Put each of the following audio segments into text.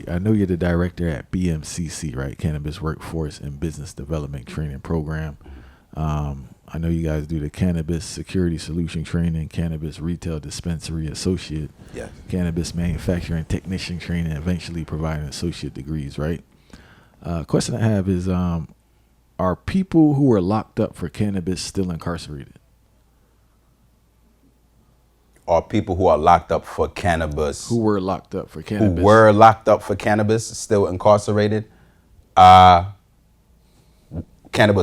I know you're the director at BMCC, right? Cannabis Workforce and Business Development Training Program. I know you guys do the Cannabis Security Solution Training, Cannabis Retail Dispensary Associate, Yes. Cannabis Manufacturing Technician Training, eventually providing associate degrees, right? Question I have is, are people who are locked up for cannabis still incarcerated? Are people who are locked up for cannabis, Who were locked up for cannabis? who were locked up for cannabis, still incarcerated? Cannabis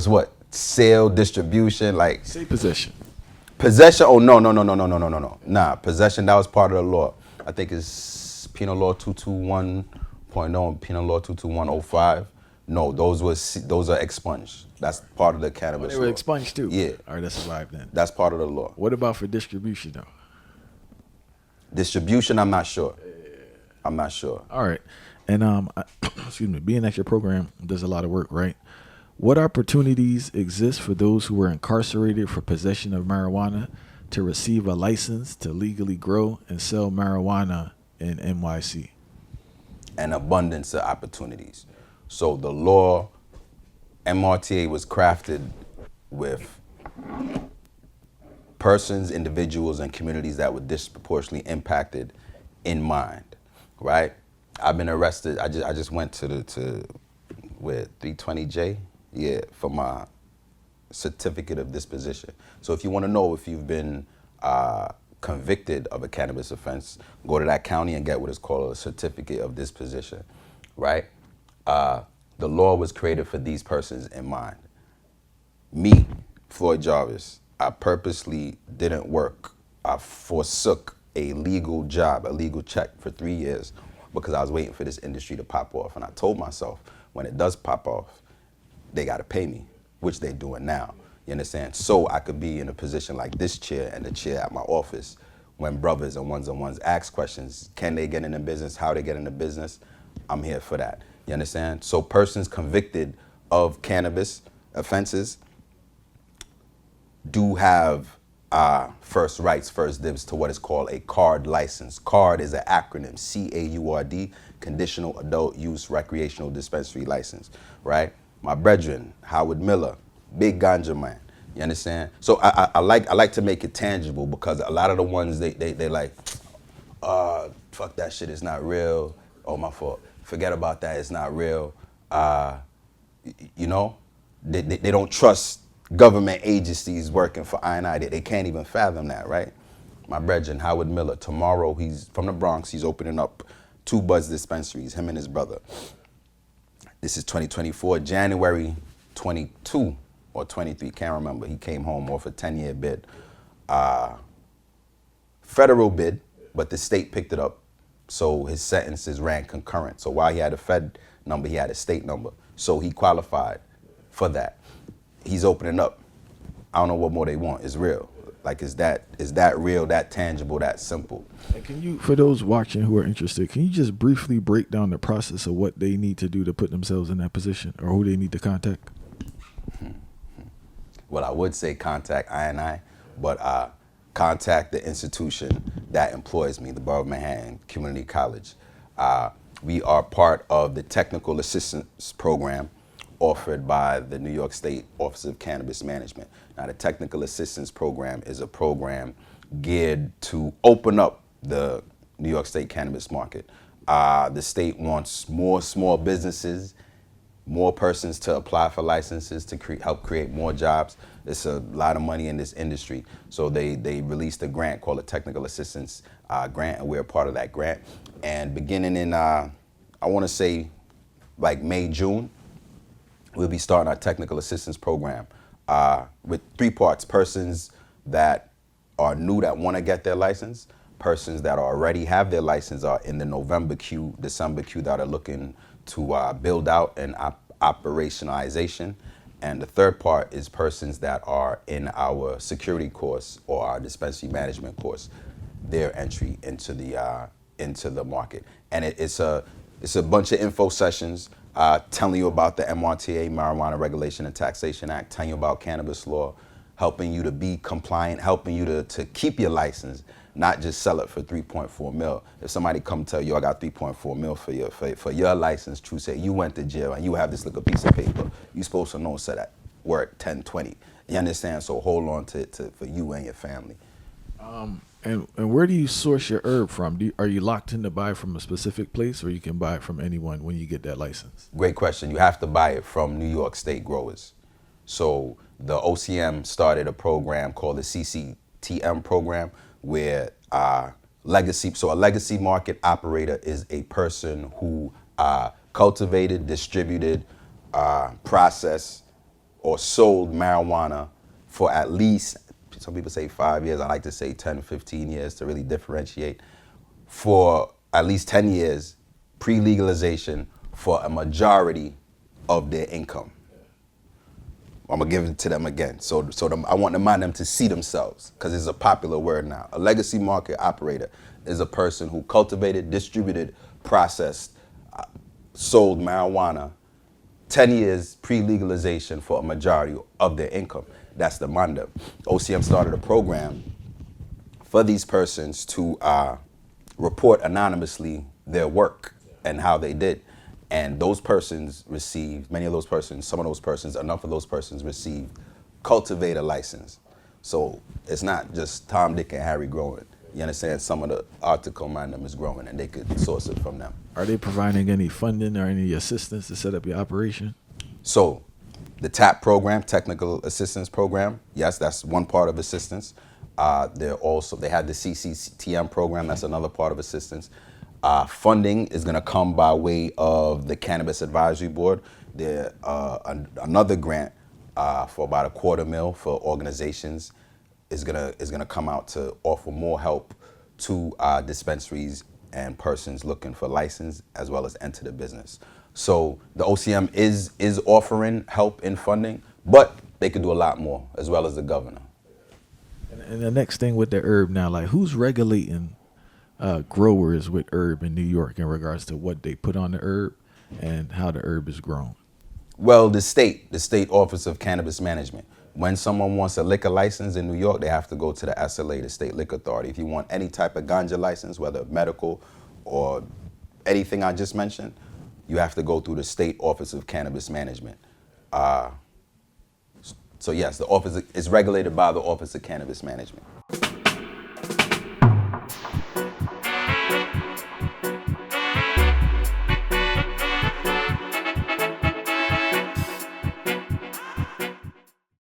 what? Sale, distribution, like Say possession. possession? Oh, no. Nah, possession, that was part of the law. I think it's Penal Law 221.0 and Penal Law 221.05. No, those are expunged. That's part of the cannabis They were law. expunged too? Yeah. All right, that's survived then. That's part of the law. What about for distribution though? Distribution, I'm not sure. I'm not sure. All right. And excuse me, being at your program does a lot of work, right? What opportunities exist for those who were incarcerated for possession of marijuana to receive a license to legally grow and sell marijuana in NYC? An abundance of opportunities. So the law, MRTA was crafted with persons, individuals, and communities that were disproportionately impacted in mind, right? I've been arrested. I just went to 320J, for my certificate of disposition. So if you want to know if you've been convicted of a cannabis offense, go to that county and get what is called a certificate of disposition, right? The law was created for these persons in mind. Me, Floyd Jarvis, I purposely didn't work. I forsook a legal job, a legal check for 3 years because I was waiting for this industry to pop off. And I told myself, when it does pop off, they got to pay me, which they're doing now. You understand? So I could be in a position like this chair and the chair at my office when brothers and ones-on-ones ask questions. Can they get into business? How they get into business? I'm here for that. You understand? So persons convicted of cannabis offenses do have first rights, first dibs to what is called a card license. CARD is an acronym, C-A-U-R-D, Conditional Adult Use Recreational Dispensary License, right? My brethren, Howard Miller, big ganja man, you understand? So I like to make it tangible because a lot of the ones, they like, fuck that shit, it's not real. Oh, my fault. Forget about that, it's not real. You know, they don't trust government agencies working for I&I. They can't even fathom that, right? My brethren, Howard Miller, tomorrow, he's from the Bronx, he's opening up 2 buzz dispensaries, him and his brother. This is 2024, January 22 or 23, can't remember. He came home off a 10-year bid. Federal bid, but the state picked it up, so his sentences ran concurrent. So while he had a Fed number, he had a state number. So he qualified for that. He's opening up. I don't know what more they want. It's real. Like, is that real, that tangible, that simple? And can you, for those watching who are interested, can you just briefly break down the process of what they need to do to put themselves in that position, or who they need to contact? Well, I would say contact I&I, but contact the institution that employs me, the Borough of Manhattan Community College. We are part of the Technical Assistance Program offered by the New York State Office of Cannabis Management. Now, the Technical Assistance Program is a program geared to open up the New York State cannabis market. The state wants more small businesses, more persons to apply for licenses to help create more jobs. It's a lot of money in this industry. So they released a grant called a Technical Assistance Grant, and we're a part of that grant. And beginning in, I want to say, like May, June, we'll be starting our technical assistance program with 3 parts: persons that are new that want to get their license, persons that already have their license are in the November queue, December queue that are looking to build out and operationalization. And the third part is persons that are in our security course or our dispensary management course, their entry into the market. And it's a bunch of info sessions telling you about the MRTA, Marijuana Regulation and Taxation Act, telling you about cannabis law, helping you to be compliant, helping you to keep your license, not just sell it for 3.4 mil. If somebody come tell you, I got 3.4 mil for your license, true say, you went to jail and you have this little piece of paper, you supposed to know, so that work 10, 20. You understand? So hold on to for you and your family. And where do you source your herb from? Are you locked in to buy from a specific place, or you can buy it from anyone when you get that license? Great question. You have to buy it from New York State growers. So the OCM started a program called the CCTM program, where a legacy market operator is a person who cultivated, distributed, processed, or sold marijuana for at least, some people say 5 years, I like to say 10, 15 years to really differentiate, for at least 10 years pre-legalization for a majority of their income. I'm gonna give it to them again. I want them to see themselves, because it's a popular word now. A legacy market operator is a person who cultivated, distributed, processed, sold marijuana 10 years pre-legalization for a majority of their income. That's the Manda. OCM started a program for these persons to report anonymously their work and how they did. And those persons received, enough of those persons received cultivator license. So it's not just Tom, Dick, and Harry growing. You understand? Some of the article Mandem is growing, and they could source it from them. Are they providing any funding or any assistance to set up your operation? So the TAP program, Technical Assistance Program, yes, that's one part of assistance. They had the CCTM program, that's another part of assistance. Funding is going to come by way of the Cannabis Advisory Board. There another grant for about $250,000 for organizations is gonna come out to offer more help to dispensaries and persons looking for license, as well as enter the business. So the OCM is offering help in funding, but they could do a lot more, as well as the governor. And the next thing with the herb now, like, who's regulating growers with herb in New York in regards to what they put on the herb and how the herb is grown? Well, the state Office of Cannabis Management. When someone wants a liquor license in New York, they have to go to the SLA, the State Liquor Authority. If you want any type of ganja license, whether medical or anything I just mentioned, you have to go through the State Office of Cannabis Management. So yes, the office is regulated by the Office of Cannabis Management.